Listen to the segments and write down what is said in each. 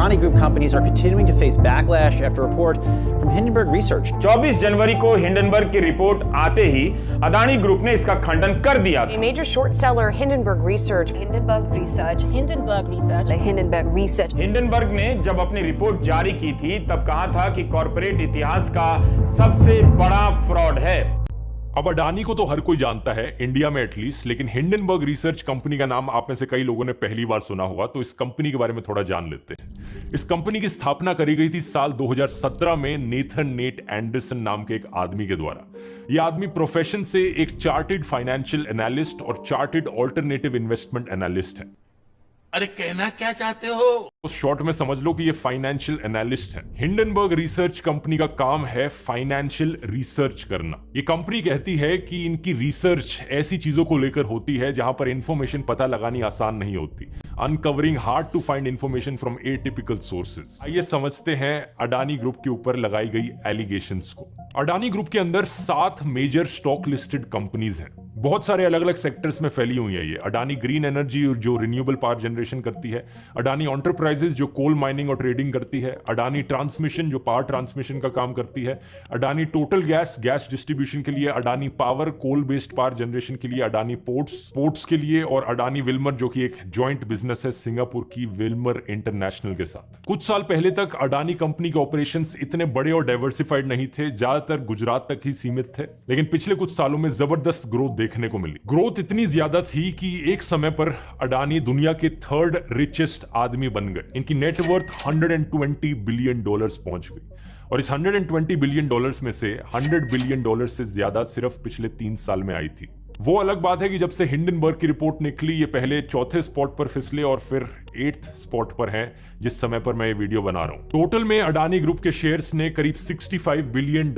Adani Group companies are continuing to face backlash after a report from Hindenburg Research. 24 जनवरी को Hindenburg की report आते ही Adani group ने इसका खंडन कर दिया था। A major short seller, Hindenburg Research. Hindenburg ने जब अपनी रिपोर्ट जारी की थी तब कहा था कि कॉर्पोरेट इतिहास का सबसे बड़ा फ्रॉड है। अब अडानी को तो हर कोई जानता है, इंडिया में एटलीस्ट, लेकिन हिंडनबर्ग रिसर्च कंपनी का नाम आप में से कई लोगों ने पहली बार सुना होगा, तो इस कंपनी के बारे में थोड़ा जान लेते हैं। इस कंपनी की स्थापना करी गई थी साल 2017 में नेथन नेट एंडरसन नाम के एक आदमी के द्वारा। यह आदमी प्रोफेशन से एक चार्टेड फाइनेंशियल एनालिस्ट और चार्टेड ऑल्टरनेटिव इन्वेस्टमेंट एनालिस्ट है। अरे कहना क्या चाहते हो? उस शॉर्ट में समझ लो कि ये फाइनेंशियल एनालिस्ट है। हिंडनबर्ग रिसर्च कंपनी का काम है फाइनेंशियल रिसर्च करना। ये कंपनी कहती है कि इनकी रिसर्च ऐसी चीजों को लेकर होती है जहां पर इंफॉर्मेशन पता लगानी आसान नहीं होती, uncovering hard to find information from atypical sources. आइए समझते हैं अडानी ग्रुप के ऊपर लगाई गई एलिगेशंस को। अडानी ग्रुप के अंदर 7 मेजर स्टॉक लिस्टेड कंपनीज हैं। बहुत सारे अलग अलग सेक्टर्स में फैली हुई है ये। अडानी ग्रीन एनर्जी जो रिन्यूएबल पावर जनरेशन करती है, अडानी एंटरप्राइजेज जो कोल माइनिंग और ट्रेडिंग करती है, अडानी ट्रांसमिशन जो पावर ट्रांसमिशन का काम करती है, अडानी टोटल गैस डिस्ट्रीब्यूशन के लिए, Adani power coal based power generation के लिए, अडानी पोर्ट्स के लिए, और अडानी विल्मर जो कि एक जॉइंट बिजनेस है सिंगापुर की विल्मर इंटरनेशनल के साथ। कुछ साल पहले तक अडानी कंपनी के ऑपरेशंस इतने बड़े और डाइवर्सिफाइड नहीं थे, ज्यादातर गुजरात तक ही सीमित थे, लेकिन पिछले कुछ सालों में जबरदस्त ग्रोथ देखने को मिली। ग्रोथ इतनी ज्यादा थी कि एक समय पर अडानी दुनिया के 3rd रिचेस्ट आदमी बन गए। इनकी नेटवर्थ $120 बिलियन पहुंच गई, और इस $120 बिलियन में से $100 बिलियन से ज्यादा सिर्फ पिछले 3 साल में आई थी। वो अलग बात है कि जब से हिंडनबर्ग की रिपोर्ट निकली, ये पहले 4थे स्पॉट पर फिसले और फिर 8th स्पॉट पर हैं जिस समय पर मैं ये वीडियो बना रहा हूं। टोटल में अडानी ग्रुप के शेयर्स ने करीब $65 बिलियन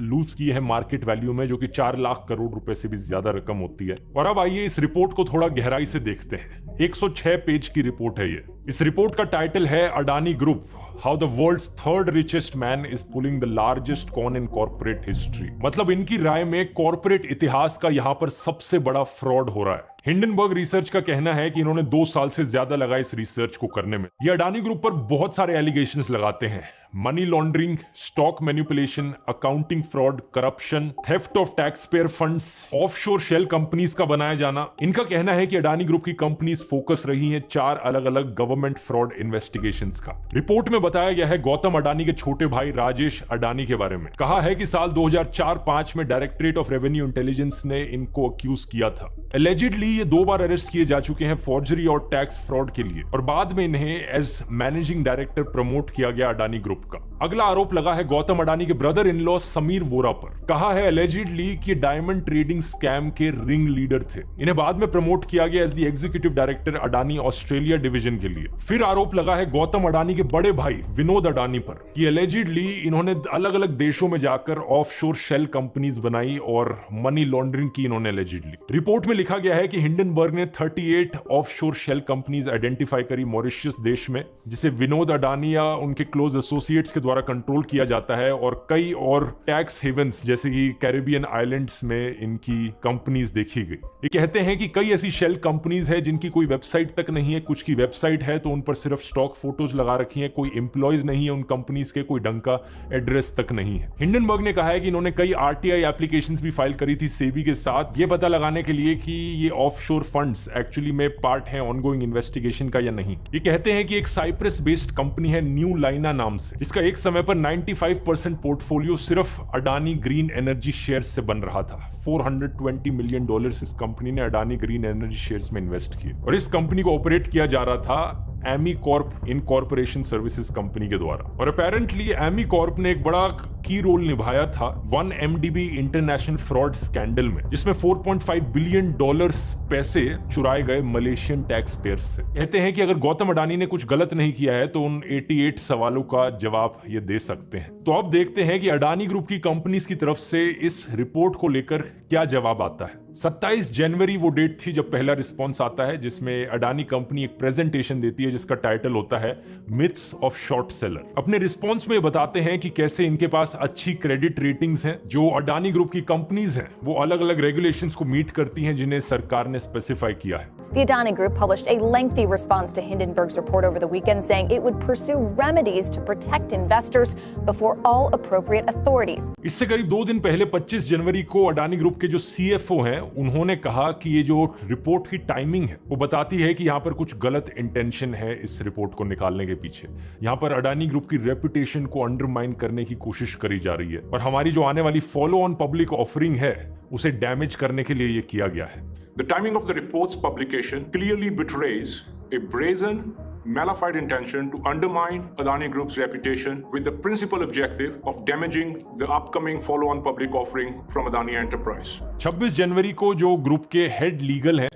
लूज किए हैं मार्केट वैल्यू में, जो कि 4 लाख करोड़ रुपए से भी ज्यादा रकम होती है। और अब आइए इस रिपोर्ट को थोड़ा गहराई से देखते हैं। 106 पेज की रिपोर्ट है ये। इस रिपोर्ट का टाइटल है Adani group, how the world's 3rd richest man is pulling the largest con in corporate history. मतलब इनकी राय में कॉर्पोरेट इतिहास का यहां पर सबसे बड़ा फ्रॉड हो रहा है। हिंडनबर्ग रिसर्च का कहना है कि इन्होंने 2 साल से ज्यादा लगा इस रिसर्च को करने में। ये अडानी ग्रुप पर बहुत सारे एलिगेशंस लगाते हैं, money laundering, stock manipulation, accounting fraud, corruption, theft of tax payer funds, offshore shell companies का बनाया जाना। इनका कहना है कि अडानी ग्रुप की कंपनीज फोकस रही हैं 4 अलग अलग गवर्नमेंट फ्रॉड इन्वेस्टिगेशंस का। रिपोर्ट में बताया गया है गौतम अडानी के छोटे भाई राजेश अडानी के बारे में। कहा है कि साल 2004-5 में डायरेक्टरेट ऑफ रेवेन्यू इंटेलिजेंस ने इनको अक्यूज किया था। एलिजिडली ये 2 बार अरेस्ट किए जा चुके हैं फॉर्जरी और टैक्स फ्रॉड के लिए, और बाद में इन्हें एज मैनेजिंग डायरेक्टर प्रमोट किया गया अडानी ग्रुप का। अगला आरोप लगा है गौतम अडानी के brother in law Sameer Vora पर। कहा है एलिजिडली कि डायमंड ट्रेडिंग स्कैम के रिंग लीडर थे। इन्हें बाद में प्रमोट किया गया as the executive director Adani Australia division के लिए। फिर आरोप लगा है गौतम अडानी के बड़े भाई विनोद अडानी पर कि एलिजिडली इन्होंने अलग अलग देशों में जाकर ऑफशोर शेल कंपनीज बनाई और मनी लॉन्ड्रिंग की इन्होंने एलिजिडली। रिपोर्ट में लिखा गया है कि हिंडनबर्ग ने 38 ऑफशोर शेल कंपनीज आइडेंटिफाई करी मॉरिशस देश में, जिसे विनोद अडानी या उनके क्लोज एसोसिएट्स के द्वारा कंट्रोल किया जाता है, और कई और टैक्स हेवंस जैसे कि कैरिबियन आइलैंड्स में इनकी कंपनीज देखी गई। ये कहते हैं कि कई ऐसी शेल कंपनीज है जिनकी कोई वेबसाइट तक नहीं है, कुछ की वेबसाइट है तो उन पर सिर्फ स्टॉक फोटोज लगा रखी है, कोई एम्प्लॉयज नहीं है उन कंपनीज के, कोई ढंग का एड्रेस तक नहीं है। हिंडनबर्ग ने कहा है कि इन्होंने कई आरटीआई एप्लीकेशंस भी फाइल करी थी सेबी के साथ, ये पता लगाने के लिए कि ये ऑफशोर फंड्स एक्चुअली में पार्ट है ऑनगोइंग इन्वेस्टिगेशन का या नहीं। ये कहते हैं कि एक साइप्रस बेस्ड कंपनी है न्यू लाइना नाम से, जिसका एक समय पर 95% पोर्टफोलियो सिर्फ अडानी ग्रीन एनर्जी शेयर्स से बन रहा था। $420 मिलियन इस कंपनी ने अडानी ग्रीन एनर्जी शेयर्स में इन्वेस्ट किए, और इस कंपनी को ऑपरेट किया जा रहा था Amicorp incorporation services company के द्वारा। और अपेरेंटली एमी कॉर्प ने एक बड़ा की रोल निभाया था 1MDB इंटरनेशनल फ्रॉड स्कैंडल में, जिसमें $4.5 बिलियन पैसे चुराए गए मलेशियन टैक्स पेयर्स से। कहते हैं कि अगर गौतम अडानी ने कुछ गलत नहीं किया है तो उन 88 सवालों का जवाब ये दे सकते हैं। तो अब देखते हैं कि अडानी ग्रुप की कंपनीज की तरफ से इस रिपोर्ट को लेकर क्या जवाब आता है। 27 जनवरी वो डेट थी जब पहला रिस्पॉन्स आता है, जिसमें अडानी कंपनी एक प्रेजेंटेशन देती है जिसका टाइटल होता है मिथ्स ऑफ शॉर्ट सेलर। अपने रिस्पॉन्स में बताते हैं कि कैसे इनके पास अच्छी क्रेडिट रेटिंग्स हैं। जो अडानी ग्रुप की कंपनीज हैं वो अलग अलग रेगुलेशंस को मीट करती हैं जिन्हें सरकार ने स्पेसिफाई किया है। The Adani Group published a lengthy response to Hindenburg's report over the weekend, saying it would pursue remedies to protect investors before all appropriate authorities. इससे करीब 2 दिन पहले 25 जनवरी को अडानी ग्रुप के जो CFO हैं, उन्होंने कहा कि ये जो रिपोर्ट की टाइमिंग है वो बताती है कि यहाँ पर कुछ गलत इंटेंशन है इस रिपोर्ट को निकालने के पीछे। यहाँ पर अडानी ग्रुप की रेपुटेशन को अंडरमाइन करने की कोशिश करी जा रही है और हमारी जो आने वाली फॉलो ऑन पब्लिक ऑफरिंग है उसे डैमेज करने के लिए ये किया गया है। The timing of the report's publication clearly betrays a brazen, malified intention to undermine Adani Group's reputation with the principal objective of damaging the upcoming follow-on public offering from Adani Enterprise. 26 जनवरी को जो group के head legal हैं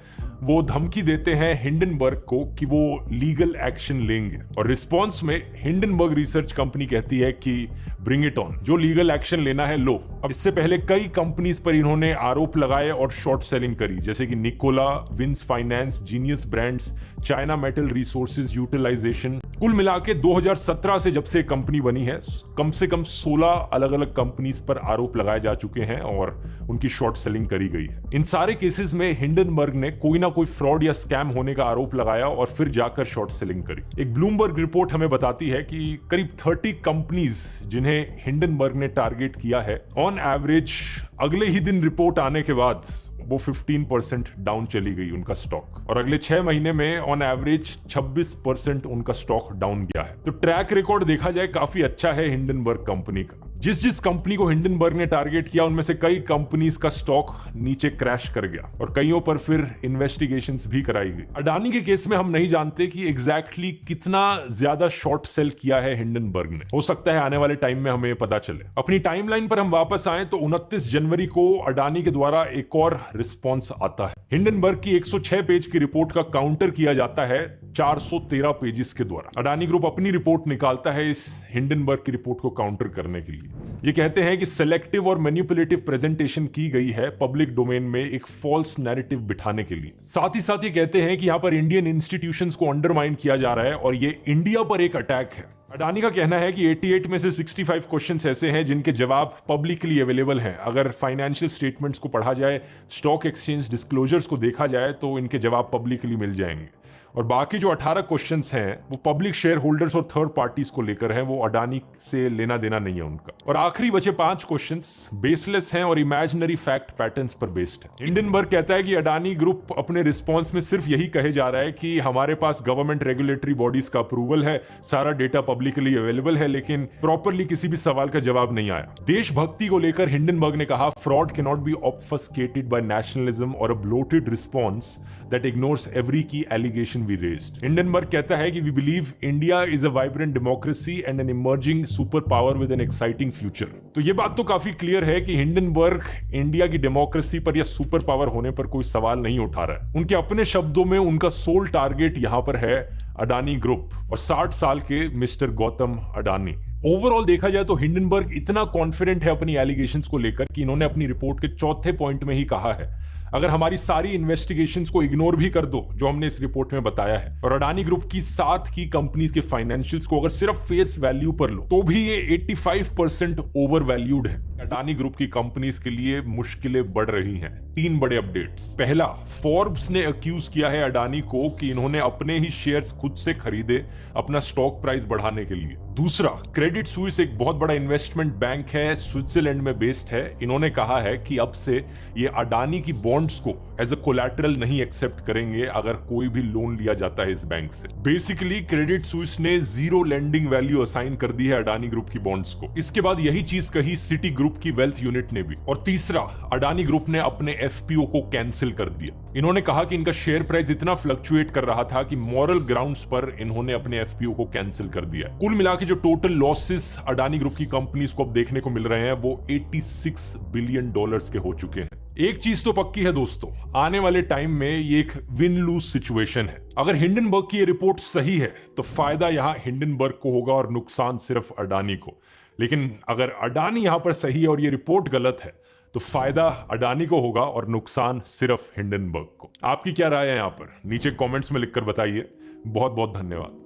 वो धमकी देते हैं Hindenburg को कि वो लीगल एक्शन लेंगे और रिस्पांस में हिंडनबर्ग रिसर्च कंपनी कहती है कि ब्रिंग इट ऑन, जो लीगल एक्शन लेना है लो। अब इससे पहले कई कंपनीज पर इन्होंने आरोप लगाए और शॉर्ट सेलिंग करी, जैसे कि Nikola, Wins Finance, Genius Brands, China Metal Resources Utilization. कुल मिला के 2017 से जब से कंपनी बनी है कम से कम 16 अलग अलग कंपनीज पर आरोप लगाए जा चुके हैं और उनकी शॉर्ट सेलिंग करी गई है। इन सारे केसेस में हिंडनबर्ग ने कोई ना कोई फ्रॉड या स्कैम होने का आरोप लगाया और फिर जाकर शॉर्ट सेलिंग करी। एक ब्लूमबर्ग रिपोर्ट हमें बताती है कि करीब 30 कंपनीज जिन्हें हिंडनबर्ग ने टारगेट किया है, ऑन एवरेज अगले ही दिन रिपोर्ट आने के बाद वो 15% डाउन चली गई उनका स्टॉक और अगले 6 महीने में ऑन एवरेज 26% उनका स्टॉक डाउन गया है। तो ट्रैक रिकॉर्ड देखा जाए काफी अच्छा है हिंडनबर्ग कंपनी का। जिस कंपनी को हिंडनबर्ग ने टारगेट किया उनमें से कई कंपनीज का स्टॉक नीचे क्रैश कर गया और कईयों पर फिर इन्वेस्टिगेशंस भी कराई गई। अडानी के केस में हम नहीं जानते कि एग्जैक्टली कितना ज्यादा शॉर्ट सेल किया है हिंडनबर्ग ने, हो सकता है आने वाले टाइम में हमें पता चले। अपनी टाइमलाइन पर हम वापस आए तो 29 जनवरी को अडानी के द्वारा एक और रिस्पॉन्स आता है। हिंडनबर्ग की 106 पेज की रिपोर्ट का काउंटर किया जाता है 413 पेजेस के द्वारा। अडानी ग्रुप अपनी रिपोर्ट निकालता है इस हिंडनबर्ग की रिपोर्ट को काउंटर करने के लिए। ये कहते हैं कि सेलेक्टिव और मैनिपुलेटिव प्रेजेंटेशन की गई है पब्लिक डोमेन में एक फॉल्स नैरेटिव बिठाने के लिए। साथ ही साथ ये कहते हैं कि यहां पर इंडियन इंस्टीट्यूशंस को अंडरमाइन किया जा रहा है और ये इंडिया पर एक अटैक है। अडानी का कहना है कि 88 में से 65 क्वेश्चंस ऐसे हैं जिनके जवाब पब्लिकली अवेलेबल हैं। अगर फाइनेंशियल स्टेटमेंट्स को पढ़ा जाए, स्टॉक एक्सचेंज डिस्क्लोजर्स को देखा जाए तो इनके जवाब पब्लिकली मिल जाएंगे और बाकी जो 18 क्वेश्चंस हैं वो पब्लिक शेयर होल्डर्स और थर्ड पार्टीज को लेकर हैं, वो अडानी से लेना देना नहीं है उनका। और आखिरी बचे 5 क्वेश्चंस बेसलेस हैं और इमेजिनरी फैक्ट पैटर्न्स पर बेस्ड है। हिंडनबर्ग कहता है कि अडानी ग्रुप अपने रिस्पॉन्स में सिर्फ यही कहे जा रहा है कि हमारे पास गवर्नमेंट रेगुलेटरी बॉडीज का अप्रूवल है, सारा डेटा पब्लिकली अवेलेबल है, लेकिन प्रॉपरली किसी भी सवाल का जवाब नहीं आया। देशभक्ति को लेकर हिंडनबर्ग ने कहा, fraud can not be obfuscated by nationalism or a bloated response that ignores every key allegation we raised. Hindenburg कहता है कि we believe India is a vibrant democracy and an emerging superpower with an exciting future. तो ये बात तो काफी clear है कि हिंडनबर्ग इंडिया की डेमोक्रेसी पर या सुपर पावर होने पर कोई सवाल नहीं उठा रहा है। उनके अपने शब्दों में उनका सोल टारगेट यहां पर है अडानी ग्रुप और 60 साल के मिस्टर गौतम अडानी। ओवरऑल देखा जाए तो हिंडनबर्ग इतना कॉन्फिडेंट है अपनी एलिगेशंस को लेकर कि इन्होंने अपनी रिपोर्ट के चौथे पॉइंट में ही कहा है, अगर हमारी सारी इन्वेस्टिगेशंस को इग्नोर भी कर दो जो हमने इस रिपोर्ट में बताया है और अडानी ग्रुप की 7 की कंपनीज के फाइनेंशियल्स को अगर सिर्फ फेस वैल्यू पर लो तो भी ये 85% ओवर वैल्यूड है। अडानी ग्रुप की कंपनीज के लिए मुश्किलें बढ़ रही हैं। 3 बड़े अपडेट्स। पहला, फोर्ब्स ने अक्यूज किया है अडानी को कि इन्होंने अपने ही शेयर्स खुद से खरीदे अपना स्टॉक प्राइस बढ़ाने के लिए। दूसरा, क्रेडिट स्विस एक बहुत बड़ा इन्वेस्टमेंट बैंक है, स्विट्जरलैंड में बेस्ड है। इन्होंने कहा है कि अब से ये अडानी की बॉन्ड्स को एज अ कोलैटरल नहीं एक्सेप्ट करेंगे अगर कोई भी लोन लिया जाता है इस बैंक से। बेसिकली क्रेडिट स्विस ने 0 लेंडिंग वैल्यू असाइन कर दी है अडानी ग्रुप की बॉन्ड्स को। इसके बाद यही चीज कही सिटी ग्रुप की वेल्थ यूनिट ने भी। और तीसरा, अडानी ग्रुप ने अपने एफपीओ को कैंसिल कर दिया। इन्होंने कहा कि इनका शेयर प्राइस इतना फ्लक्चुएट कर रहा था कि मॉरल ग्राउंड्स पर इन्होंने अपने एफपीओ को कैंसिल कर दिया। कुल मिला के जो टोटल लॉसेस अडानी ग्रुप की कंपनीज को अब देखने को मिल रहे हैं वो $86 बिलियन के हो चुके हैं। एक चीज तो पक्की है दोस्तों, आने वाले टाइम में ये एक विन लूज सिचुएशन है। अगर हिंडनबर्ग की ये रिपोर्ट सही है तो फायदा यहां हिंडनबर्ग को होगा और नुकसान सिर्फ अडानी को। लेकिन अगर अडानी यहां पर सही है और ये रिपोर्ट गलत है तो फायदा अडानी को होगा और नुकसान सिर्फ हिंडनबर्ग को। आपकी क्या राय है यहां पर? नीचे कमेंट्स में लिखकर बताइए। बहुत बहुत धन्यवाद।